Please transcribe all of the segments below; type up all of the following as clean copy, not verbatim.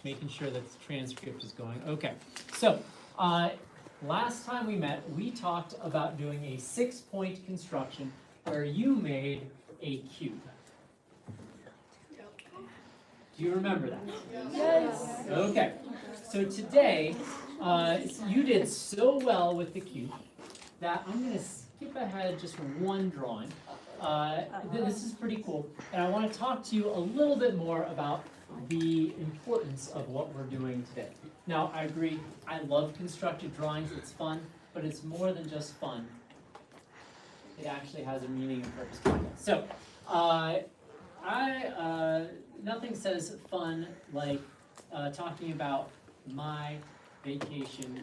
making sure that the transcript is going. Okay, so last time we met, we talked about doing a 6-point construction where you made a cube. Do you remember that? Yes. Okay, so today, you did so well with the cube that I'm going to skip ahead just one drawing. This is pretty cool, and I want to talk to you a little bit more about the importance of what we're doing today. Now, I agree, I love constructed drawings, it's fun, but it's more than just fun. It actually has a meaning and purpose behind it. So, nothing says fun like talking about my vacation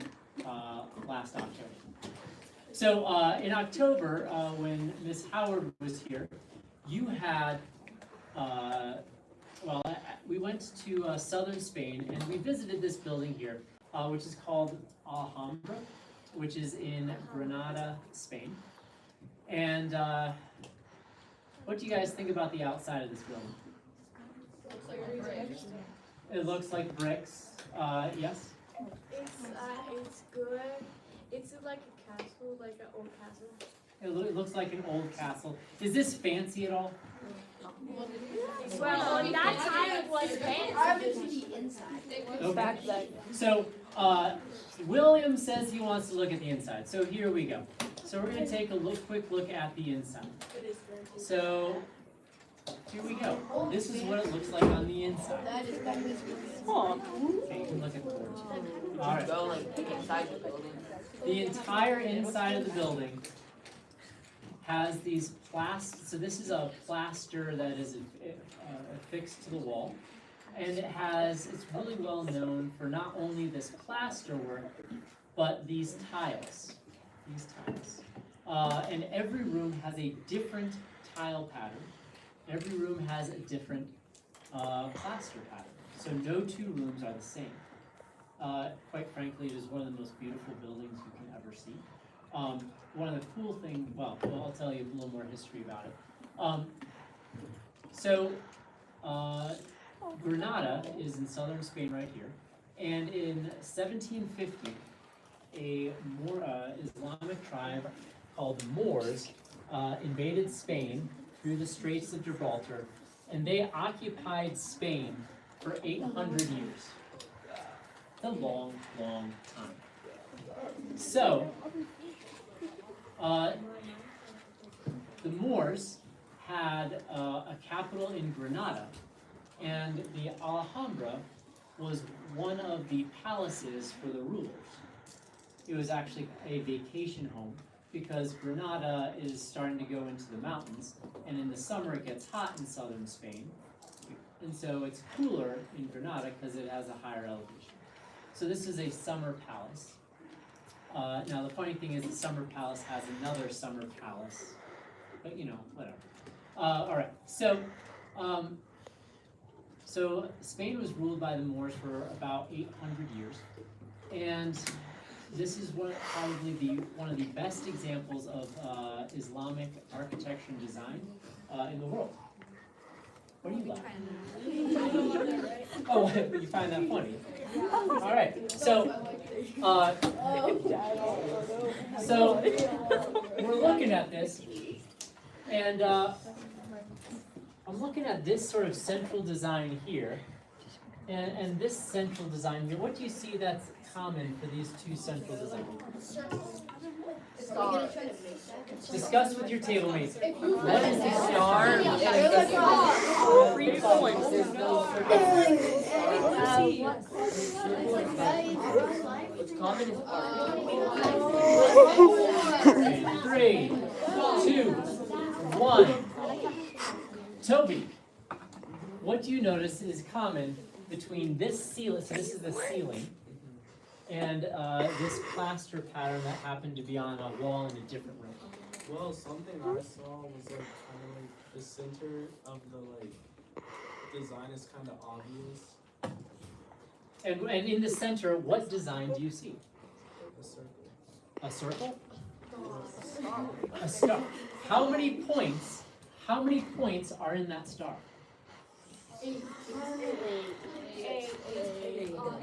last October. So in October, when Miss Howard was here, you had, we went to southern Spain and we visited this building here, which is called Alhambra, which is in Granada, Spain. And what do you guys think about the outside of this building? It looks like bricks. Yes? It's good. It's like a castle, like an old castle. It looks like an old castle. Is this fancy at all? Well, on that time it was fancy. I haven't seen the inside. Okay. So, William says he wants to look at the inside. So here we go. So we're going to take a quick look at the inside. So, here we go. This is what it looks like on the inside. That is Okay, you can look at the board. All right. Go like inside the building. The entire inside of the building has these so this is a plaster that is affixed to the wall. And it's really well known for not only this plaster work, but these tiles. And every room has a different tile pattern. Every room has a different plaster pattern. So no two rooms are the same. Quite frankly, it is one of the most beautiful buildings you can ever see. One of the cool things, well, I'll tell you a little more history about it. Granada is in southern Spain right here. And in 1750, a Islamic tribe called the Moors invaded Spain through the Straits of Gibraltar, and they occupied Spain for 800 years. It's a long, long time. So, the Moors had a capital in Granada, and the Alhambra was one of the palaces for the rulers. It was actually a vacation home because Granada is starting to go into the mountains, and in the summer it gets hot in southern Spain, and so it's cooler in Granada because it has a higher elevation. So this is a summer palace. Now the funny thing is the summer palace has another summer palace, but you know, whatever. All right, so Spain was ruled by the Moors for about 800 years, and this is probably one of the best examples of Islamic architecture and design in the world. What do you like? Oh, you find that funny? All right, so we're looking at this, and I'm looking at this sort of central design here, and this central design here. What do you see that's common for these two central designs? Discuss with your table mates. What is the star? 3 points. There's no what's common is Okay, 3, 2, 1. Toby, what do you notice is common between this ceiling, so this is the ceiling, and this plaster pattern that happened to be on a wall in a different room? Well, something I saw was like kind of like the center of the design is kind of obvious. And in the center, what design do you see? A circle. A circle? A star. How many points are in that star? 8.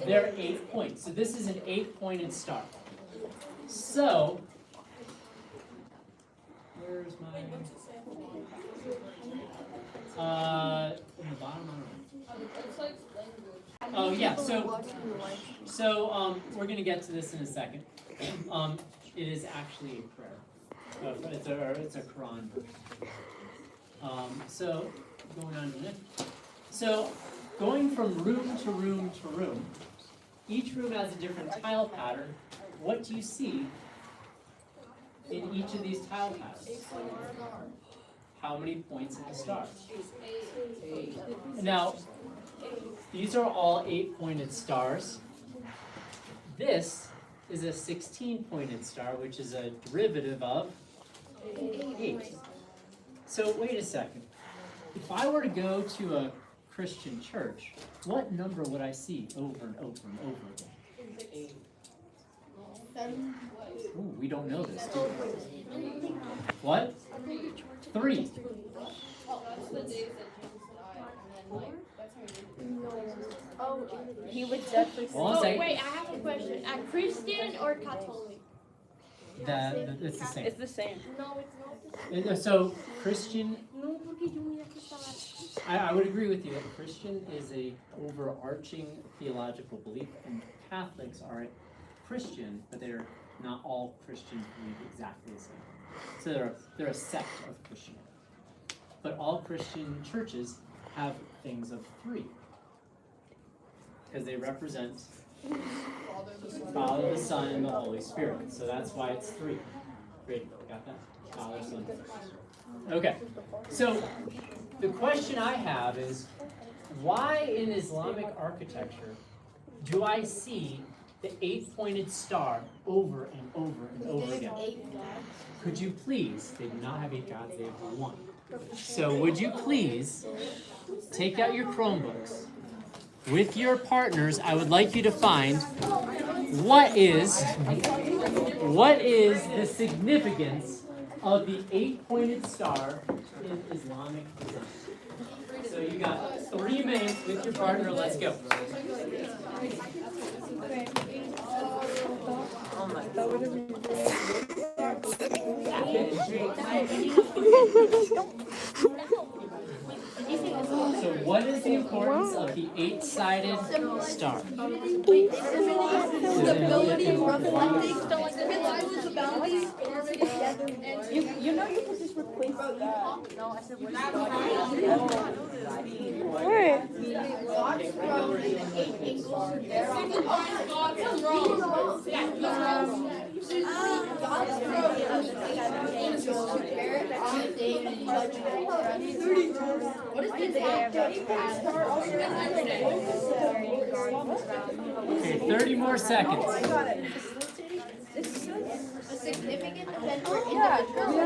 They're 8 points. So this is an 8-pointed star. So, where's my... in the bottom, I don't know. Oh yeah, so we're gonna get to this in a second. It is actually a prayer. It's a Quran verse. So going on to the next. So going from room to room to room, each room has a different tile pattern. What do you see in each of these tile patterns? How many points in the star? Now, these are all 8-pointed stars. This is a 16-pointed star, which is a derivative of 8. So wait a second. If I were to go to a Christian church, what number would I see over and over and over again? Ooh, we don't know this, do we? What? 3. He would definitely. Well, say Wait, I have a question. A Christian or Catholic? that it's the same. It's the same. No, it's not. So Christian, No, porque yo voy a quitar. I would agree with you that Christian is a overarching theological belief, and Catholics are Christian, but they're not all Christians believe exactly the same. So they're a sect of Christianity. But all Christian churches have things of 3. Because they represent Father, the Son, and the Holy Spirit. So that's why it's 3. Great, got that? Father, Son, okay. So the question I have is, why in Islamic architecture do I see the 8-pointed star over and over and over again? Could you please, they do not have 8 gods, they have 1. So would you please take out your Chromebooks. With your partners, I would like you to find what is the significance of the 8-pointed star in Islamic design. So you got 3 minutes with your partner, let's go. Oh my God. So what is the importance of the 8-sided star? Stability, reflecting, you know you can just replace that. No, I said Okay, 30 more seconds. A significant event for individuals.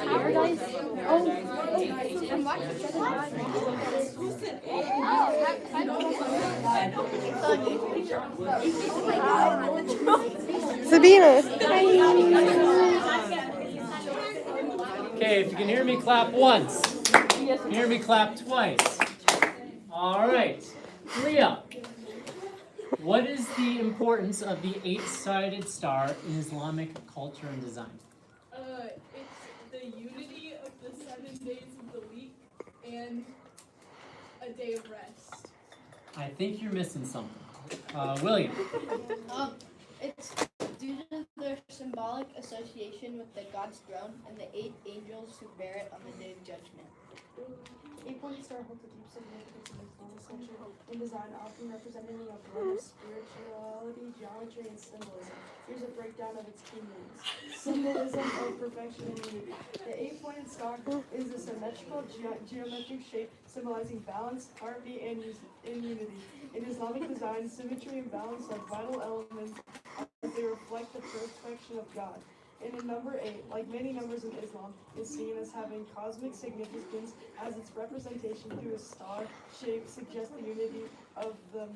Paradise. Sabina. Okay, if you can hear me, clap once. If you can hear me, clap twice. All right. Leah, what is the importance of the 8-sided star in Islamic culture and design? It's the unity of the 7 days of the week and a day of rest. I think you're missing something. William. It's due to their symbolic association with the God's throne and the 8 angels who bear it on the day of judgment. 8-pointed star holds a deep significance in Islamic culture and design, often representing a blend of spirituality, geometry, and symbolism. Here's a breakdown of its key meanings. Symbolism of perfection and unity. The 8-pointed star is a symmetrical geometric shape symbolizing balance, harmony, and unity. In Islamic design, symmetry and balance are vital elements as they reflect the perfection of God. And in number 8, like many numbers in Islam, is seen as having cosmic significance as its representation through a star shape suggests the unity of the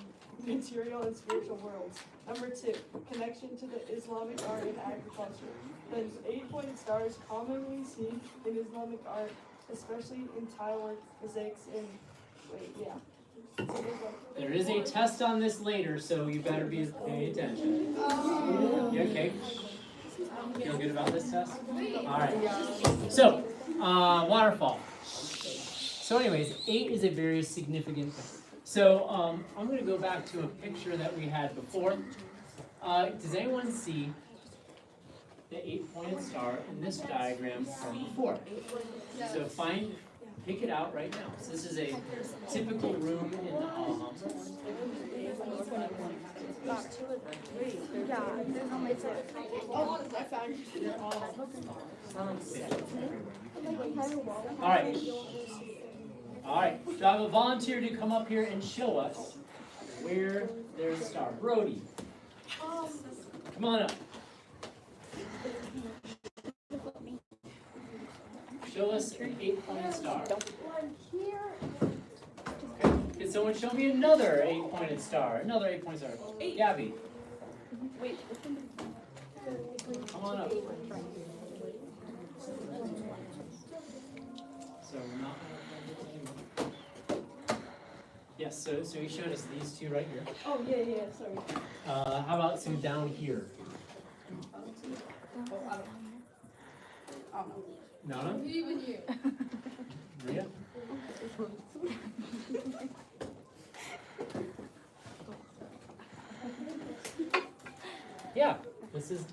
material and spiritual worlds. Number 2, connection to the Islamic art and agriculture. The 8-pointed star is commonly seen in Islamic art especially in tile work, physics, and wait, yeah. So there's like, There is a test on this later, so you better be paying attention. You okay? Feel good about this test? Alright. So, waterfall. So anyways, 8 is a very significant thing. So I'm going to go back to a picture that we had before. Does anyone see the 8-pointed star in this diagram from before? So pick it out right now. So this is a typical room in the Alhambra. Oh, I found Alright, so I have a volunteer to come up here and show us where there's a star. Brody, come on up. Show us an 8-pointed star. Okay. Can someone show me another 8-pointed star? Another 8-pointed star. Gabby. Come on up. So we're not. Yes, so he showed us these two right here. oh yeah, sorry. How about some down here? Nana? Even you. Maria? Yeah,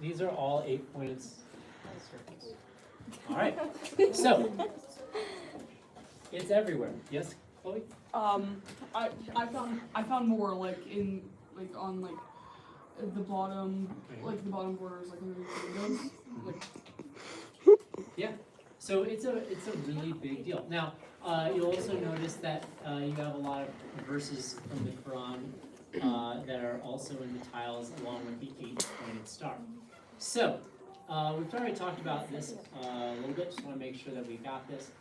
these are all 8-pointed circles. All right, so it's everywhere. Yes, Chloe? I found more like on the bottom, like the bottom borders, like underneath the windows, like. Yeah. So it's a really big deal. Now you'll also notice that you have a lot of verses from the Quran that are also in the tiles along with the 8-pointed star. So we've already talked about this a little bit. Just want to make sure that we got this.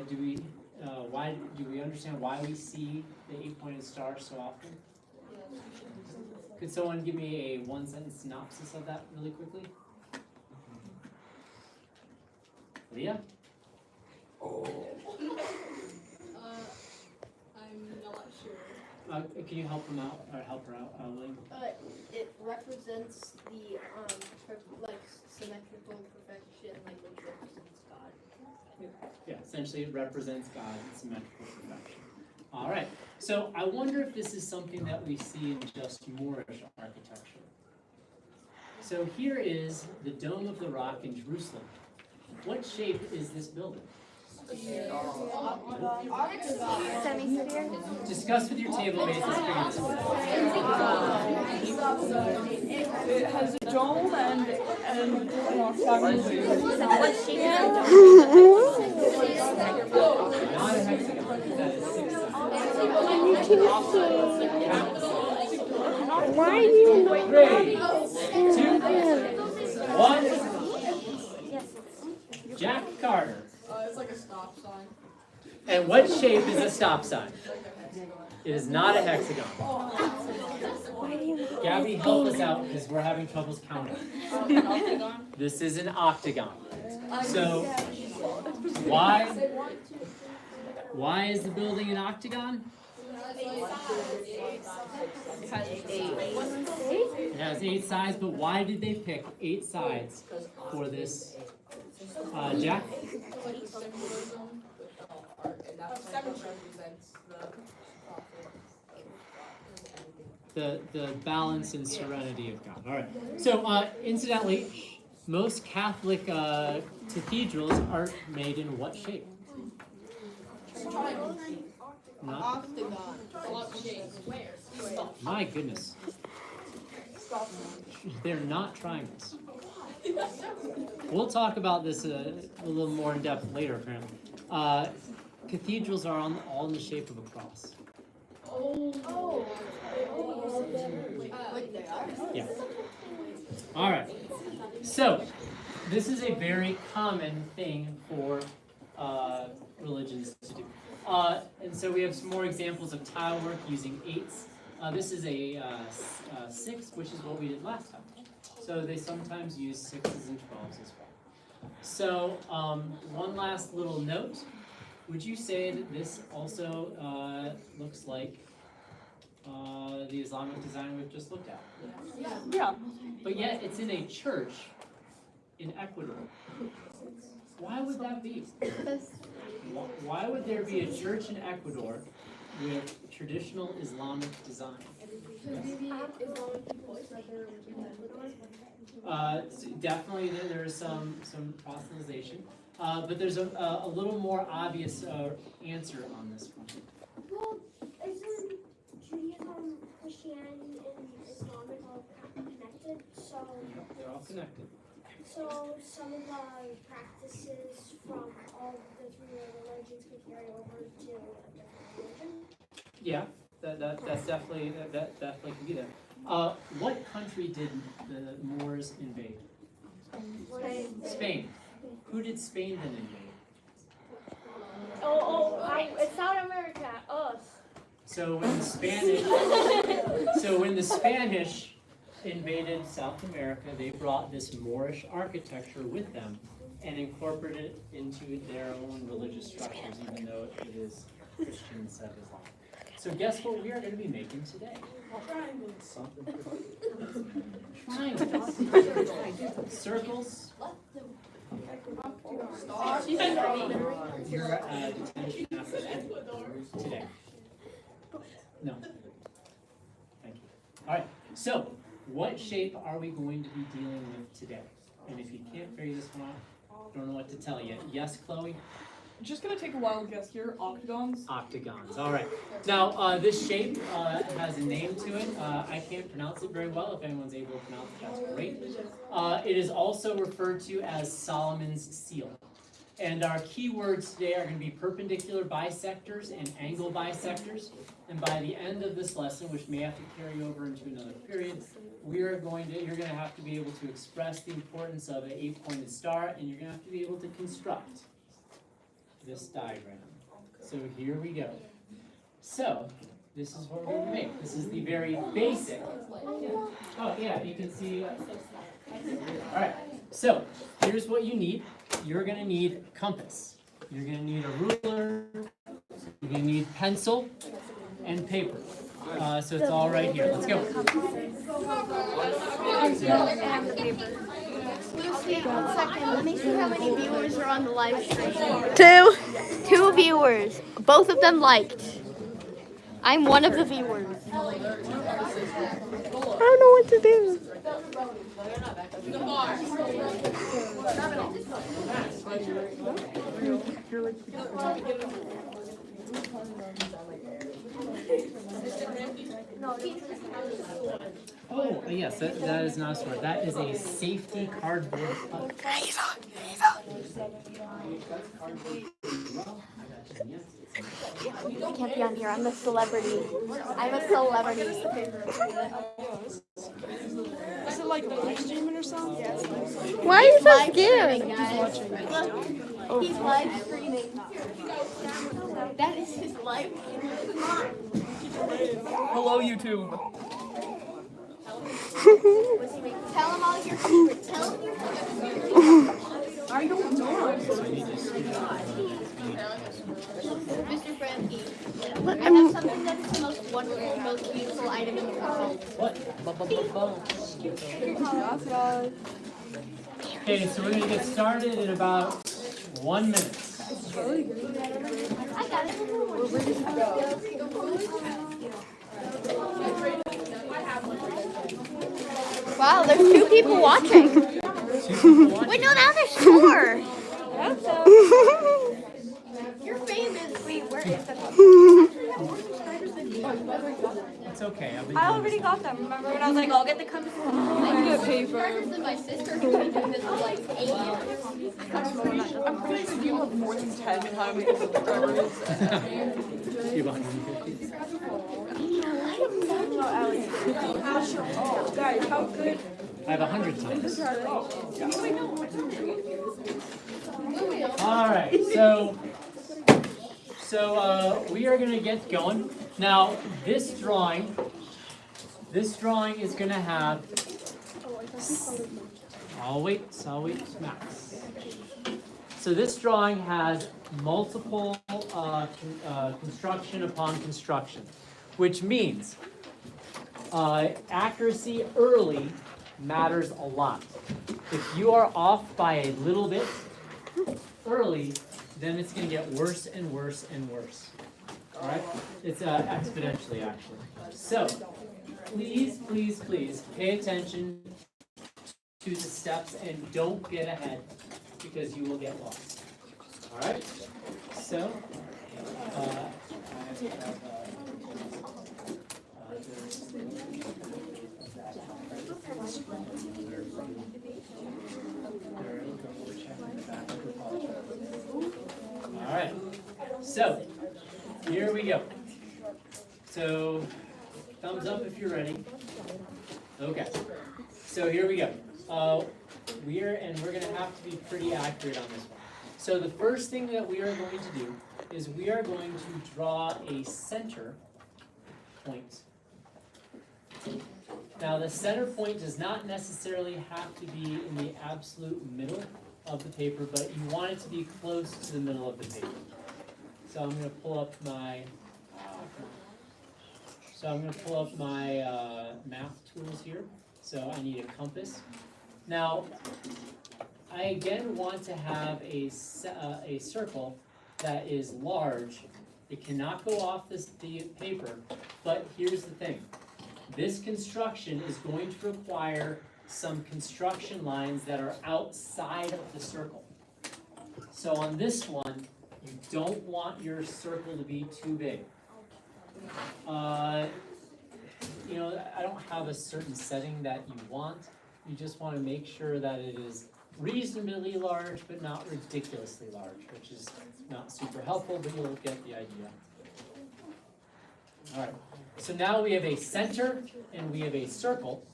Do we understand why we see the 8-pointed star so often? Could someone give me a 1-sentence synopsis of that really quickly? Leah? I'm not sure. Can you help him out or help her out, William? it represents the symmetrical perfection, like which represents God. Yeah, essentially it represents God in symmetrical perfection. All right. So I wonder if this is something that we see in just Moorish architecture. So here is the Dome of the Rock in Jerusalem. What shape is this building? Semi-sphere. Discuss with your table mates. Let's figure this out. It has a dome and What shape is Not a hexagon. That is 6 sides. Why are you 3, 2, 1. Jack Carter. It's like a stop sign. And what shape is a stop sign? It is not a hexagon. Gabby, help us out because we're having troubles counting. This is an octagon. So why is the building an octagon? It has 8 sides, but why did they pick 8 sides for this? Jack? The balance and serenity of God. All right. So, incidentally, most Catholic cathedrals are made in what shape? Not, Octagon. my goodness. They're not triangles. We'll talk about this a little more in depth later, apparently. Cathedrals are all in the shape of a cross. Yeah. All right. So, this is a very common thing for religions to do. And so we have some more examples of tile work using 8s. This is a 6, which is what we did last time. So they sometimes use 6s and 12s as well. So one last little note. would you say that this also looks like the Islamic design we've just looked at? Yeah. But yet it's in a church in Ecuador. Why would that be? Why would there be a church in Ecuador with traditional Islamic design? Definitely there is some proselytization, but there's a little more obvious answer on this one. Well, isn't Judaism, Christianity, and Islam all connected? So They're all connected. So some of the practices from all the three religions could carry over to a different religion. Yeah, that's definitely that definitely could be there. What country did the Moors invade? Spain. Who did Spain then invade? It's South America, us. So when the Spanish invaded South America, they brought this Moorish architecture with them and incorporated it into their own religious structures, even though it is Christian instead of Islam. So guess what we are going to be making today? Triangles. Circles. Your detention after today. No. Thank you. All right. So, what shape are we going to be dealing with today? And if you can't figure this one out, don't know what to tell you. Yes, Chloe? Just gonna take a wild guess here. Octagons. Octagons. All right. Now, this shape has a name to it. I can't pronounce it very well. If anyone's able to pronounce it, that's great. It is also referred to as Solomon's seal. And our key words today are going to be perpendicular bisectors and angle bisectors. And by the end of this lesson, which may have to carry over into another period, you're going to have to be able to express the importance of an 8-pointed star, and you're going to have to be able to construct this diagram. So here we go. So this is what we're going to make. This is the very basic. Oh yeah, you can see. All right. So here's what you need. You're going to need a compass. You're going to need a ruler. You're going to need pencil and paper. So it's all right here. Let's go. Lucy, 1 second. Let me see how many viewers are on the live stream. 2 viewers. Both of them liked. I'm one of the viewers. I don't know what to do. Oh, yes, that is not a sword. That is a safety cardboard cutter. I can't be on here. I'm a celebrity. I'm a celebrity. Is it like live streaming or something? Yeah. Why are you so scared? He's live streaming. That is his life. Hello, YouTube. Tell him all your secrets. Tell him your secrets. I don't know. Mr. Framke, I have something that is the most wonderful, most beautiful item in the world. What? Okay, so we're going to get started in about 1 minute. I got it. Wow, there's 2 people watching. Wait, no, now there's 4. You're famous. Wait, where is it? It's okay. I already got them. Remember when I was like, I'll get the compass. I get paper. And my sister who's been doing this for like 8 years. I'm pretty sure you have more than 10 times the subscribers. You have 150. Guys, how good? I have 100 times. All right, so we are going to get going. Now, this drawing is going to have. I'll wait, Max. So this drawing has multiple construction upon construction, which means accuracy early matters a lot. If you are off by a little bit early, then it's going to get worse and worse and worse. All right? It's exponentially, actually. So please, please, please pay attention to the steps and don't get ahead because you will get lost. All right? So, all right. So, here we go. So, thumbs up if you're ready. Okay. So here we go. We're going to have to be pretty accurate on this one. So the first thing that we are going to do is we are going to draw a center point. Now the center point does not necessarily have to be in the absolute middle of the paper, but you want it to be close to the middle of the paper. So I'm going to pull up my math tools here. So I need a compass. Now, I again want to have a circle that is large. It cannot go off the paper, but here's the thing. This construction is going to require some construction lines that are outside of the circle. So on this one, you don't want your circle to be too big. You know, I don't have a certain setting that you want. You just want to make sure that it is reasonably large, but not ridiculously large, which is not super helpful, but you'll get the idea. All right, so now we have a center and we have a circle.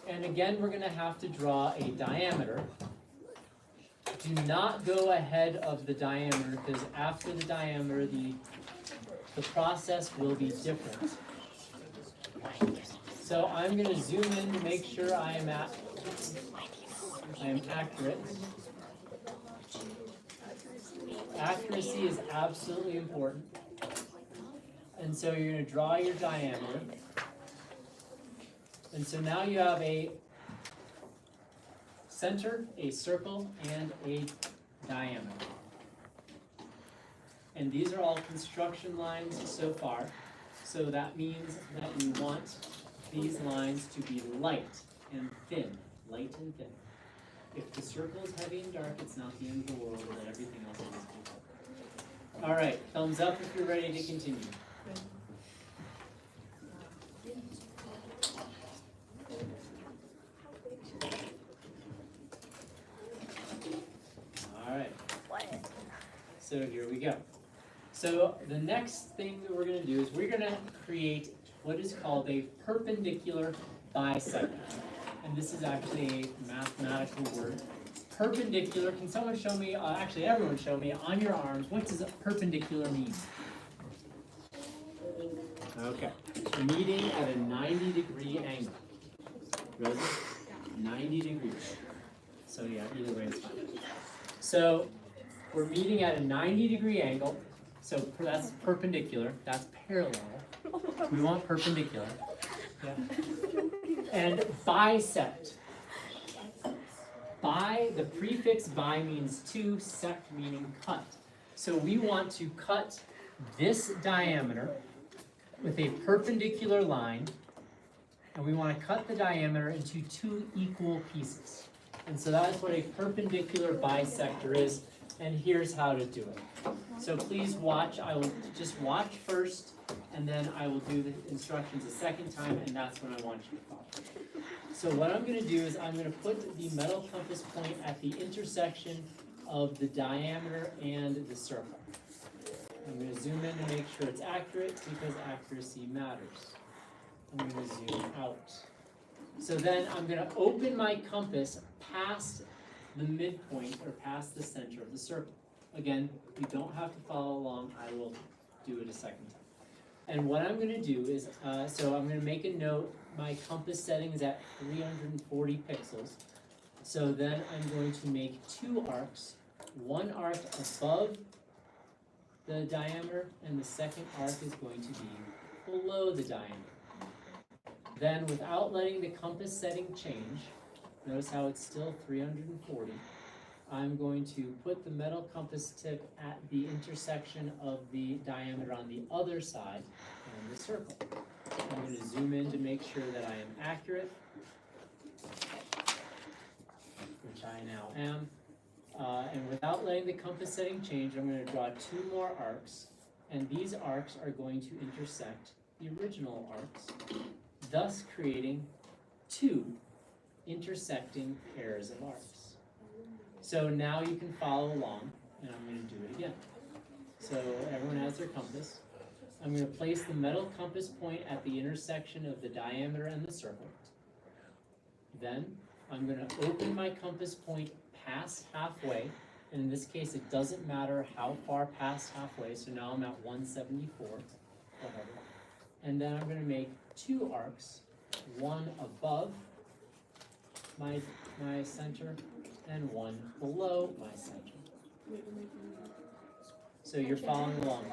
And again, we're going to have to draw a diameter. Do not go ahead of the diameter, because after the diameter, the process will be different. So I'm going to zoom in to make sure I am accurate. Accuracy is absolutely important. And so you're going to draw your diameter. And so now you have a center, a circle, and a diameter. And these are all construction lines so far. So that means that you want these lines to be light and thin. Light and thin. If the circle is heavy and dark, it's not the end of the world, and everything else is equal. All right, thumbs up if you're ready to continue. All right. So here we go. So the next thing that we're going to do is we're going to create what is called a perpendicular bisector. And this is actually a mathematical word. Perpendicular, can someone show me, actually everyone show me on your arms, what does a perpendicular mean? Okay, meeting at a 90-degree angle. Rosie? 90 degrees. So yeah, either way it's fine. So we're meeting at a 90-degree angle. So that's perpendicular, that's parallel. We want perpendicular. Yeah. And bisect. Bi, the prefix bi means to, sect meaning cut. So we want to cut this diameter with a perpendicular line, and we want to cut the diameter into two equal pieces. And so that's what a perpendicular bisector is, and here's how to do it. So please watch, I will just watch first, and then I will do the instructions a second time, and that's when I want you to follow. So what I'm going to do is I'm going to put the metal compass point at the intersection of the diameter and the circle. I'm going to zoom in to make sure it's accurate because accuracy matters. I'm going to zoom out. So then I'm going to open my compass past the midpoint or past the center of the circle. Again, you don't have to follow along. I will do it a second time. And what I'm going to do is, so I'm going to make a note. My compass setting is at 340 pixels. So then I'm going to make two arcs one arc above the diameter, and the second arc is going to be below the diameter. Then, without letting the compass setting change, notice how it's still 340. I'm going to put the metal compass tip at the intersection of the diameter on the other side of the circle. I'm going to zoom in to make sure that I am accurate, which I now am. And without letting the compass setting change, I'm going to draw two more arcs, and these arcs are going to intersect the original arcs, thus creating two intersecting pairs of arcs. So now you can follow along, and I'm going to do it again. So everyone has their compass. I'm going to place the metal compass point at the intersection of the diameter and the circle. Then I'm going to open my compass point past halfway, and in this case it doesn't matter how far past halfway, so now I'm at 174, whatever. And then I'm going to make two arcs, one above my center and one below my center. So you're following along.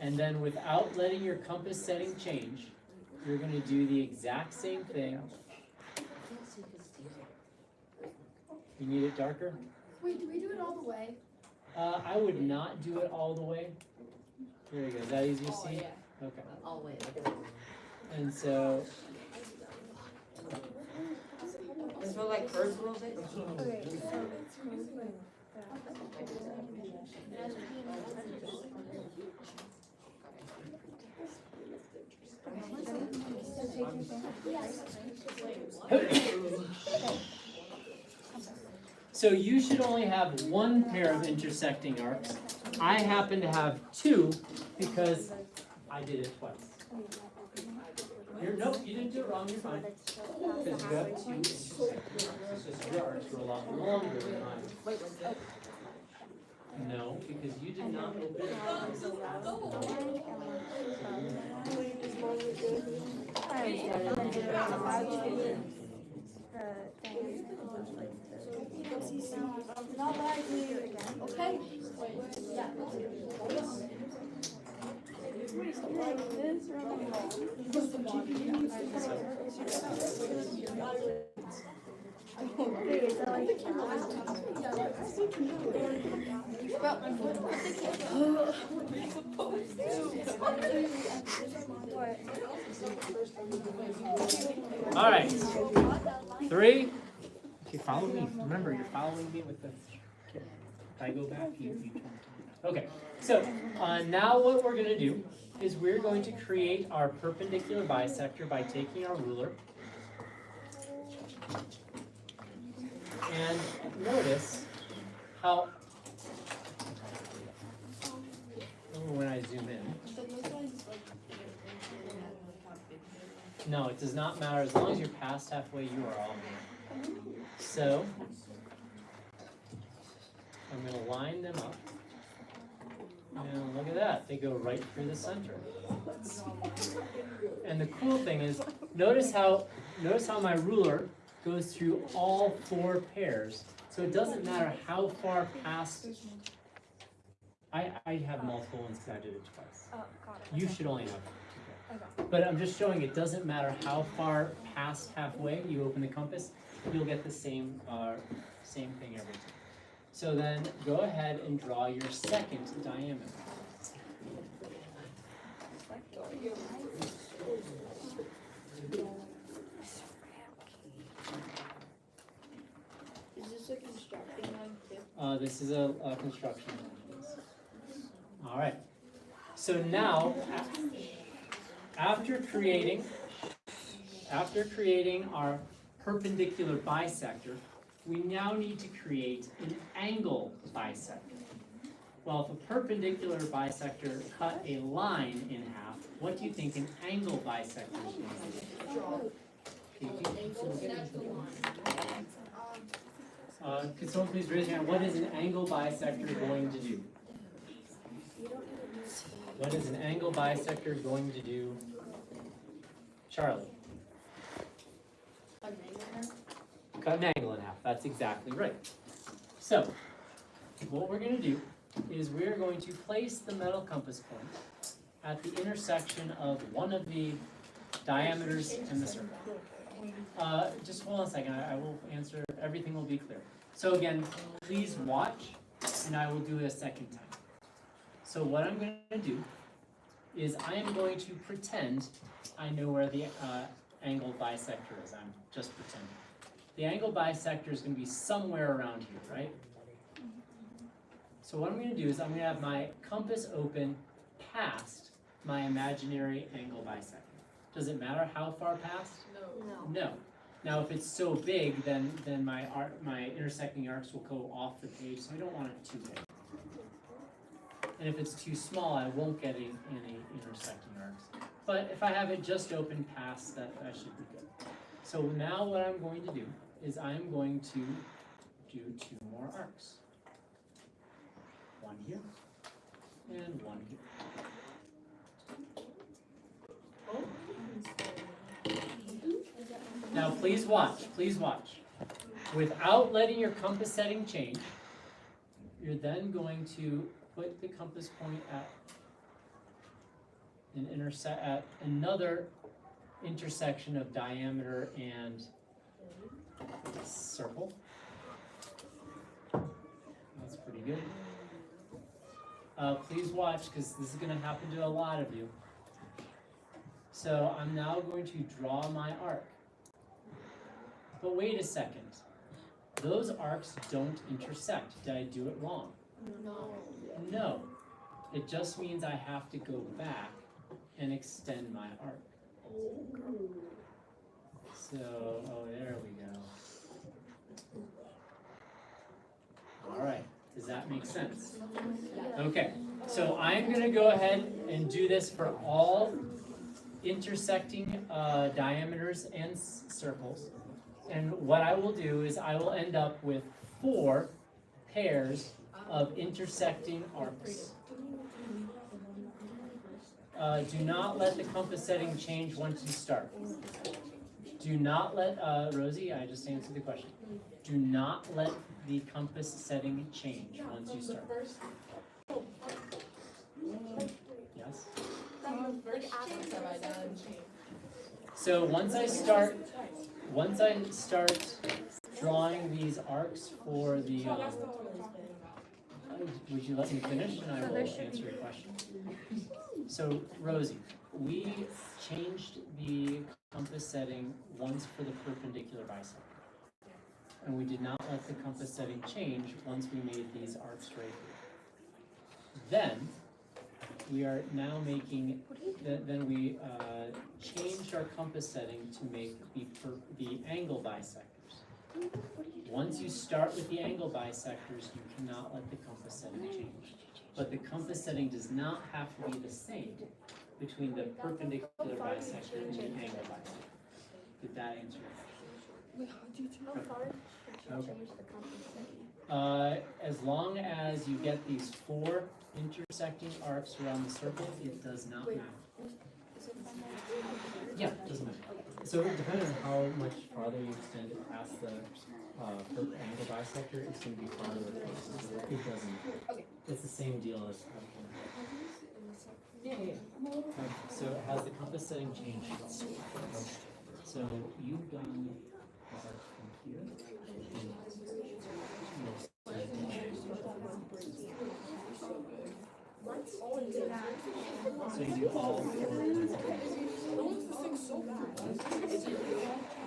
And then without letting your compass setting change, you're going to do the exact same thing. You need it darker? Wait, do we do it all the way? I would not do it all the way. There you go. Is that easier to see? Okay. Oh, wait, look at this. And so, Does it feel like curves a little bit? Okay, so you should only have one pair of intersecting arcs. I happen to have two because I did it twice. Nope, you didn't do it wrong, you're fine. Because you have two intersecting arcs. It's just your arcs were a lot longer than mine. No, because you did not open it. not likely. Okay. Like this, All right. 3. Okay, follow me. Remember, you're following me with the. If I go back, you turn to me. Okay. So now what we're going to do is we're going to create our perpendicular bisector by taking our ruler. And notice how, when I zoom in, no, it does not matter. As long as you're past halfway, you are all made. So, I'm going to line them up. And look at that, they go right through the center. And the cool thing is, notice how my ruler goes through all 4 pairs. So it doesn't matter how far past. I have multiple ones because I did it twice. Oh, got it. You should only have 2 pairs. But I'm just showing it doesn't matter how far past halfway you open the compass, you'll get the same thing every time. So then go ahead and draw your second diameter. Is this a construction line too? This is a construction line. All right. So now, after creating our perpendicular bisector, we now need to create an angle bisector. Well, if a perpendicular bisector cut a line in half, what do you think an angle bisector is going to do? Could someone please raise your hand? What is an angle bisector going to do? What is an angle bisector going to do? Charlie? Cut an angle in half. That's exactly right. So, what we're going to do is we're going to place the metal compass point at the intersection of one of the diameters in the circle. Just hold on a second, I will answer, everything will be clear. So again, please watch, and I will do it a second time. So what I'm going to do is I am going to pretend I know where the angle bisector is. I'm just pretending. The angle bisector is going to be somewhere around here, right? So what I'm going to do is I'm going to have my compass open past my imaginary angle bisector. Does it matter how far past? No. Now if it's so big, then my intersecting arcs will go off the page, so I don't want it too big. And if it's too small, I won't get any intersecting arcs. But if I have it just open past, that should be good. So now what I'm going to do is I'm going to do 2 more arcs. One here, and one here. Now please watch. Without letting your compass setting change, you're then going to put the compass point at another intersection of diameter and circle. That's pretty good. Please watch, because this is going to happen to a lot of you. So I'm now going to draw my arc. But wait a second. Those arcs don't intersect. Did I do it wrong? No. It just means I have to go back and extend my arc. So, there we go. All right. Does that make sense? Okay. So I'm going to go ahead and do this for all intersecting diameters and circles. And what I will do is I will end up with 4 pairs of intersecting arcs. Do not let the compass setting change once you start. Do not let, Rosie, I just answered the question. Do not let the compass setting change once you start. Yes? So once I start drawing these arcs for the, would you let me finish and I will answer your question? So Rosie, we changed the compass setting once for the perpendicular bisector. And we did not let the compass setting change once we made these arcs right here. Then we are now making, then we changed our compass setting to make the angle bisectors. Once you start with the angle bisectors, you cannot let the compass setting change. But the compass setting does not have to be the same between the perpendicular bisector and the angle bisector. Did that answer your question? Okay. As long as you get these 4 intersecting arcs around the circle, it does not matter. Yeah, it doesn't matter. So depending on how much farther you extend it past the angle bisector, it's going to be farther apart. So it doesn't. It's the same deal as. So has the compass setting changed? So you've done arc from here. So you do all 4.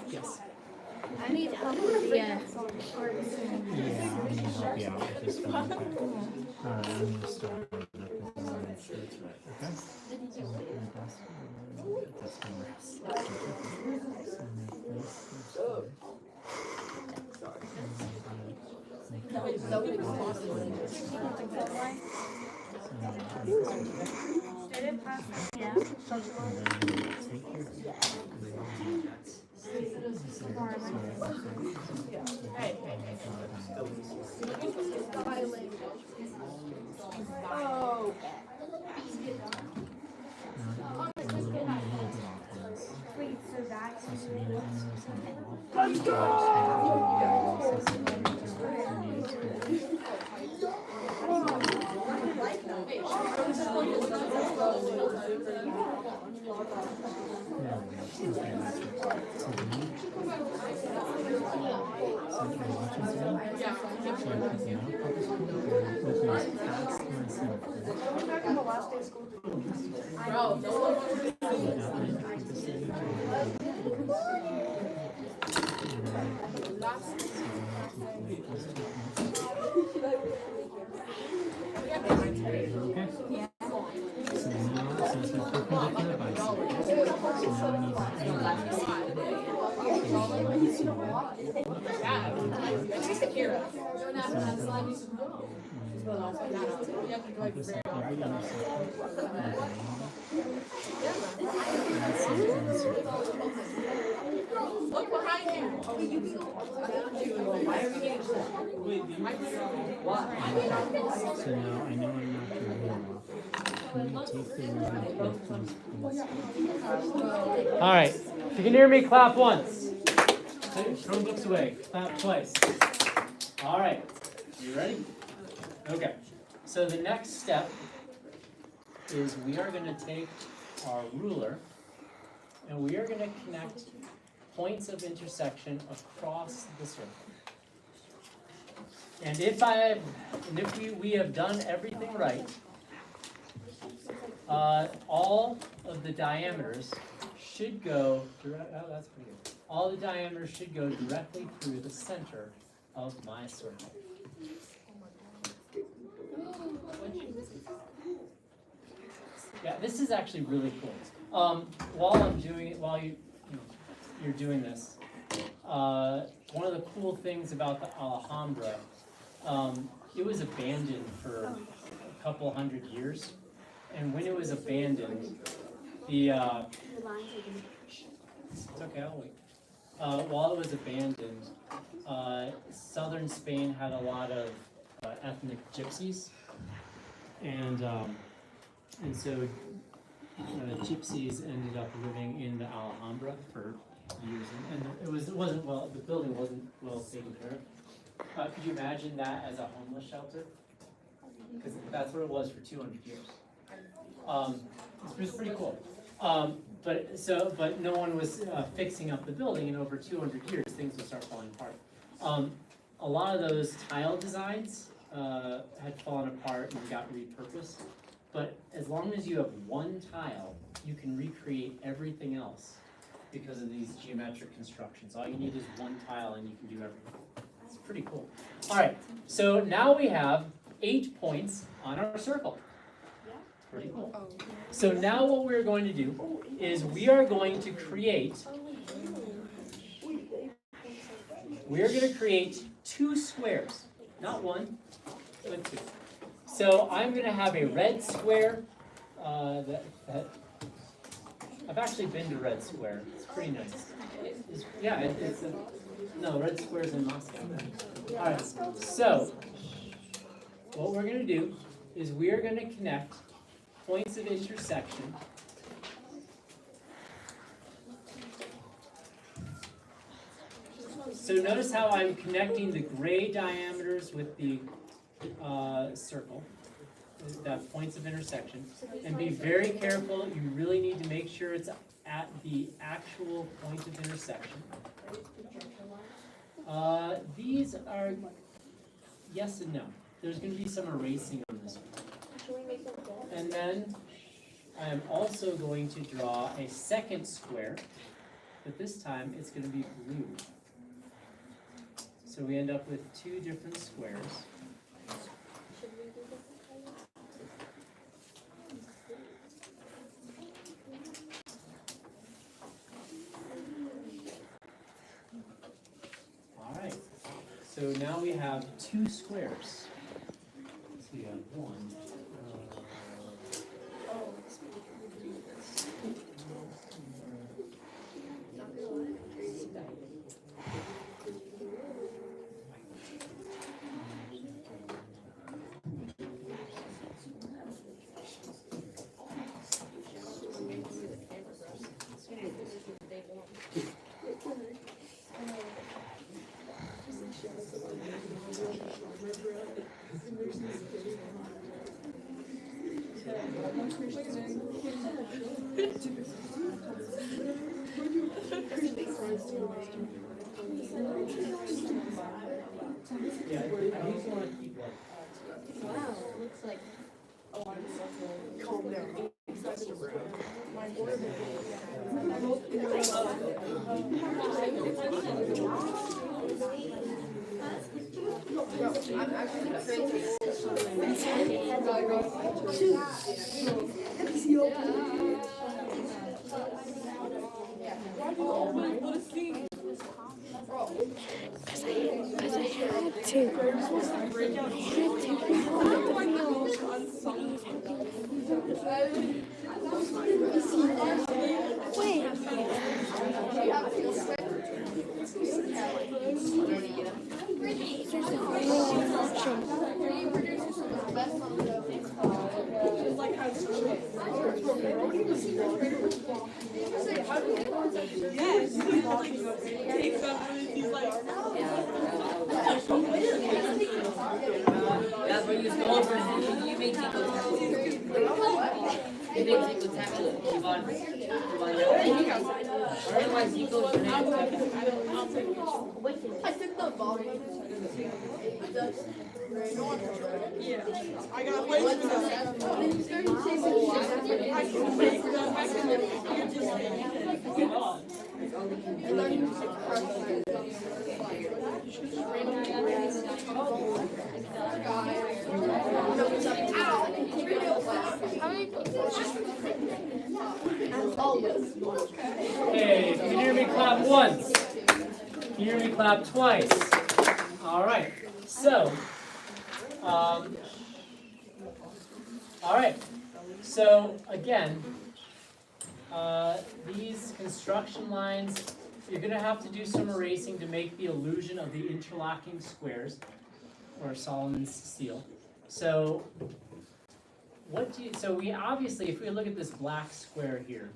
Yes. I need help with the Yeah, I'm gonna help you out with this one. Okay. I'm gonna start with the design shirts, right? Okay. Look behind you. So now I know I'm not your hero. Can you take the ruler and please? All right. If you can hear me, clap once. Throw books away. Clap twice. All right. You ready? Okay. So the next step is we are going to take our ruler and we are going to connect points of intersection across the circle. And if we have done everything right, all of the diameters should go direct. Oh, that's pretty good. All the diameters should go directly through the center of my circle. Yeah, this is actually really cool. While you're doing this, one of the cool things about the Alhambra, it was abandoned for a couple hundred years, and when it was abandoned, it's okay, I'll wait. While it was abandoned, southern Spain had a lot of ethnic gypsies, and so gypsies ended up living in the Alhambra for years, and the building wasn't well taken care of. Could you imagine that as a homeless shelter? Because that's what it was for 200 years. It's pretty cool. But no one was fixing up the building, and over 200 years, things would start falling apart. A lot of those tile designs had fallen apart and got repurposed. But as long as you have one tile, you can recreate everything else because of these geometric constructions. All you need is one tile and you can do everything. It's pretty cool. All right, so now we have 8 points on our circle. Pretty cool. So now what we're going to do is we are going to create 2 squares. Not one, but 2. So I'm going to have a red square that I've actually been to Red Square. It's pretty nice. Red Square's in Moscow. All right. So what we're going to do is we are going to connect points of intersection. So notice how I'm connecting the gray diameters with the circle, that points of intersection, and be very careful. You really need to make sure it's at the actual point of intersection. These are yes and no. There's going to be some erasing on this one. And then I am also going to draw a second square, but this time it's going to be blue. So we end up with 2 different squares. All right. So now we have 2 squares. So we have 1. Yeah, I just want to keep like. Wow, it looks like I'm actually crazy. That's what you stole from me. You make people tackle. You make people tackle. Keep on. Otherwise, you go to the next. I took the ball. I got way too Hey, if you can hear me, clap once. If you hear me, clap twice. All right. So, all right. So again, these construction lines, you're going to have to do some erasing to make the illusion of the interlocking squares, or Solomon's seal. So, so we obviously, if we look at this black square here,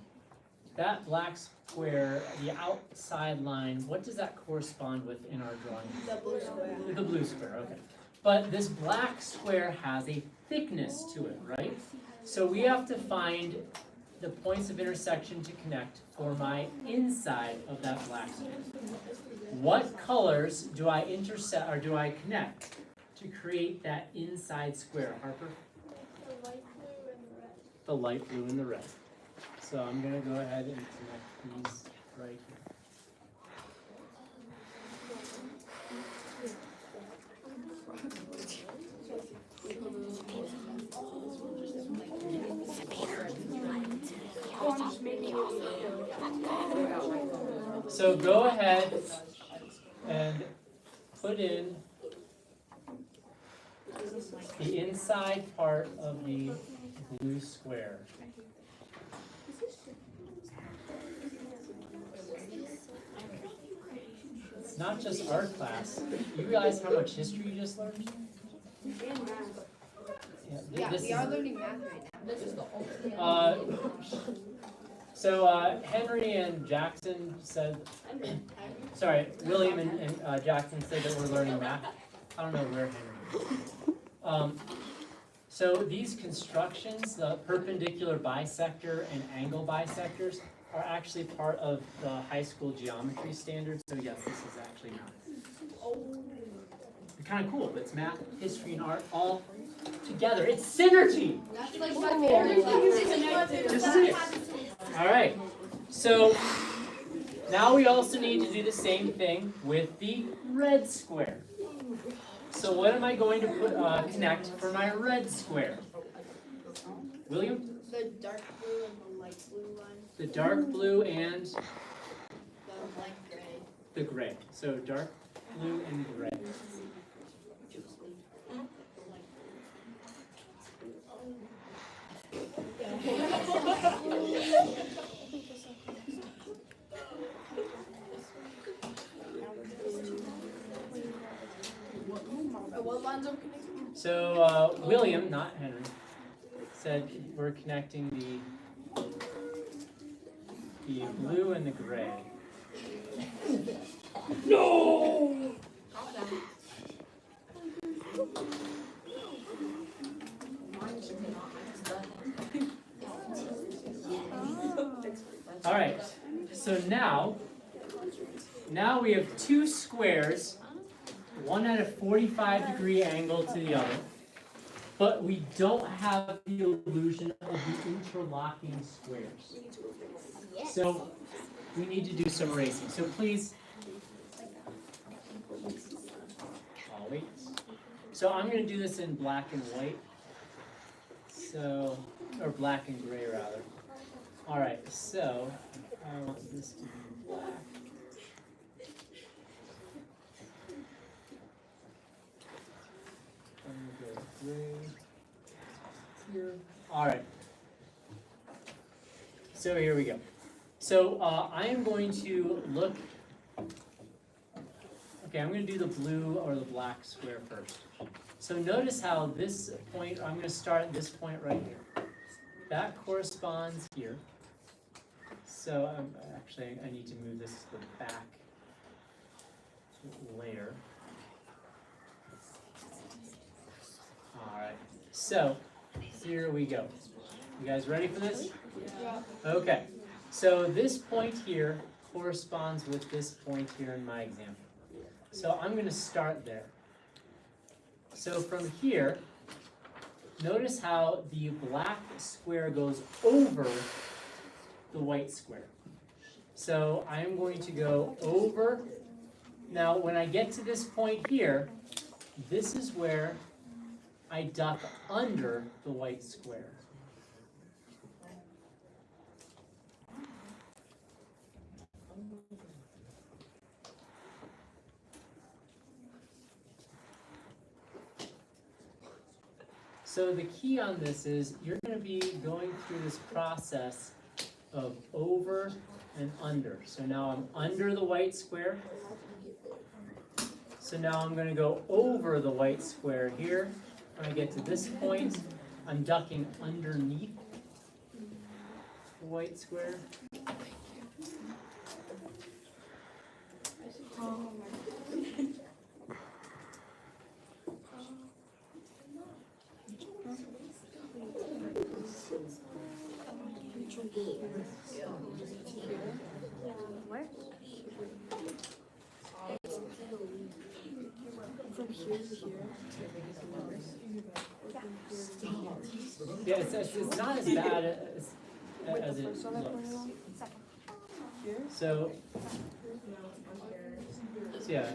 that black square, the outside line, what does that correspond with in our drawing? The blue square. The blue square, okay. But this black square has a thickness to it, right? So we have to find the points of intersection to connect for my inside of that black square. What colors do I intersect, or do I connect to create that inside square, Harper? The light blue and the red. So I'm going to go ahead and connect these right here. So go ahead and put in the inside part of the blue square. It's not just art class. You realize how much history you just learned? Yeah, this we is, are learning math right now. So Henry and Jackson said, sorry, William and Jackson said that we're learning math. I don't know where Henry is. So these constructions, the perpendicular bisector and angle bisectors, are actually part of the high school geometry standards. So yes, this is actually math. It's kind of cool. It's math, history, and art all together. It's synergy. That's like my favorite class. This is it. All right. So now we also need to do the same thing with the red square. So what am I going to put connect for my red square? William? The dark blue and the light blue line. The dark blue and The light gray. the gray. So dark blue and gray. What lines are we connecting? So William, not Henry, said we're connecting the blue and the gray. No! All right, so now we have two squares, one at a 45-degree angle to the other, but we don't have the illusion of the interlocking squares. So we need to do some erasing. So please, I'll wait. So I'm going to do this in black and white. So, or black and gray rather. All right, so I want this to be black. I'm going to go gray here. All right. So here we go. So I am going to look. Okay, I'm going to do the blue or the black square first. So notice how this point, I'm going to start at this point right here. That corresponds here. So actually, I need to move this to the back layer. All right, so here we go. You guys ready for this? Yeah. Okay, so this point here corresponds with this point here in my example. So I'm going to start there. So from here, notice how the black square goes over the white square. So I am going to go over. Now when I get to this point here, this is where I duck under the white square. So the key on this is you're going to be going through this process of over and under. So now I'm under the white square. So now I'm going to go over the white square here. When I get to this point, I'm ducking underneath the white square. Yeah, it's not as bad as it looks. So yeah.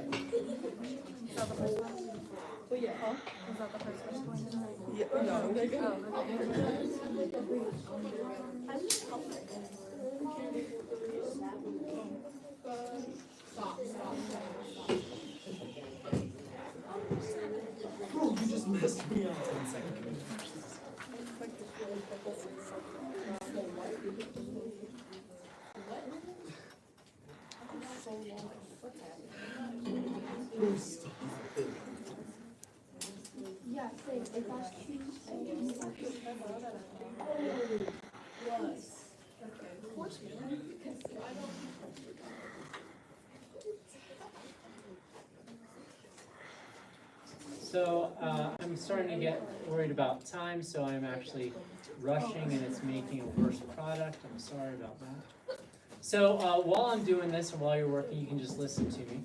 Oh, you just messed me up 10 seconds. Yeah, same. It was So I'm starting to get worried about time, so I'm actually rushing and it's making a worse product. I'm sorry about that. So while I'm doing this and while you're working, you can just listen to me.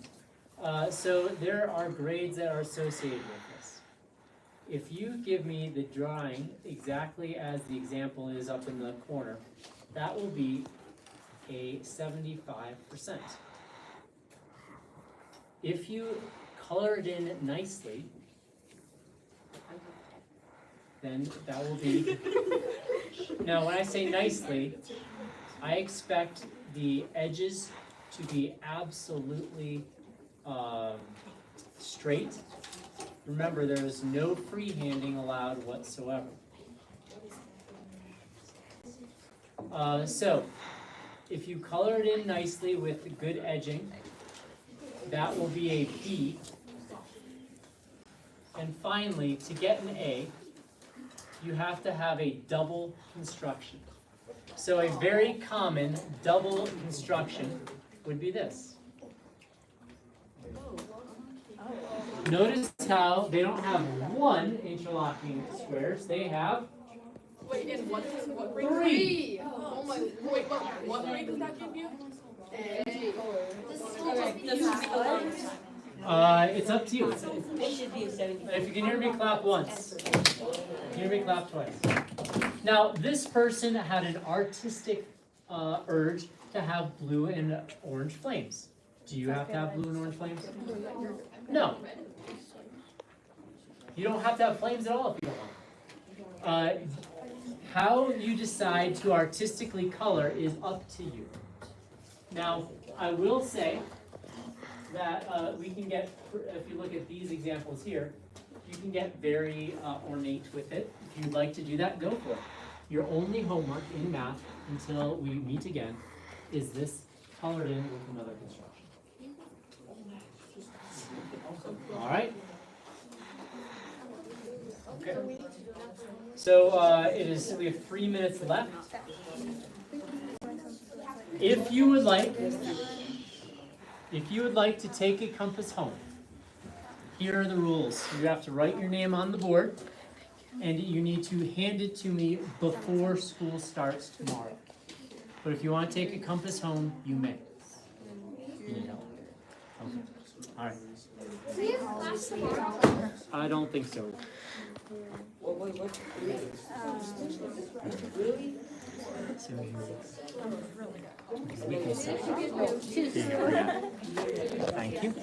So there are grades that are associated with this. If you give me the drawing exactly as the example is up in the corner, that will be a 75%. If you color it in nicely, then that will be. Now when I say nicely, I expect the edges to be absolutely straight. Remember, there is no freehanding allowed whatsoever. So, if you color it in nicely with good edging, that will be a B. And finally, to get an A, you have to have a double construction. So a very common double construction would be this. Notice how they don't have one interlocking squares, they have Wait, and what grade? 3. Oh my, wait, what grade does that give you? It's up to you. It should be a 70. If you can hear me, clap once. Hear me, clap twice. Now, this person had an artistic urge to have blue and orange flames. Do you have to have blue and orange flames? No. You don't have to have flames at all if you don't want. How you decide to artistically color is up to you. Now, I will say that we can get, if you look at these examples here, you can get very ornate with it. If you'd like to do that, go for it. Your only homework in math until we meet again is this colored in with another construction. All right? Okay. So we have 3 minutes left. If you would like to take a compass home, here are the rules. You have to write your name on the board, and you need to hand it to me before school starts tomorrow. But if you want to take a compass home, you may. You need help. Okay. All right. I don't think so. What? Really? So we can set. Thank you.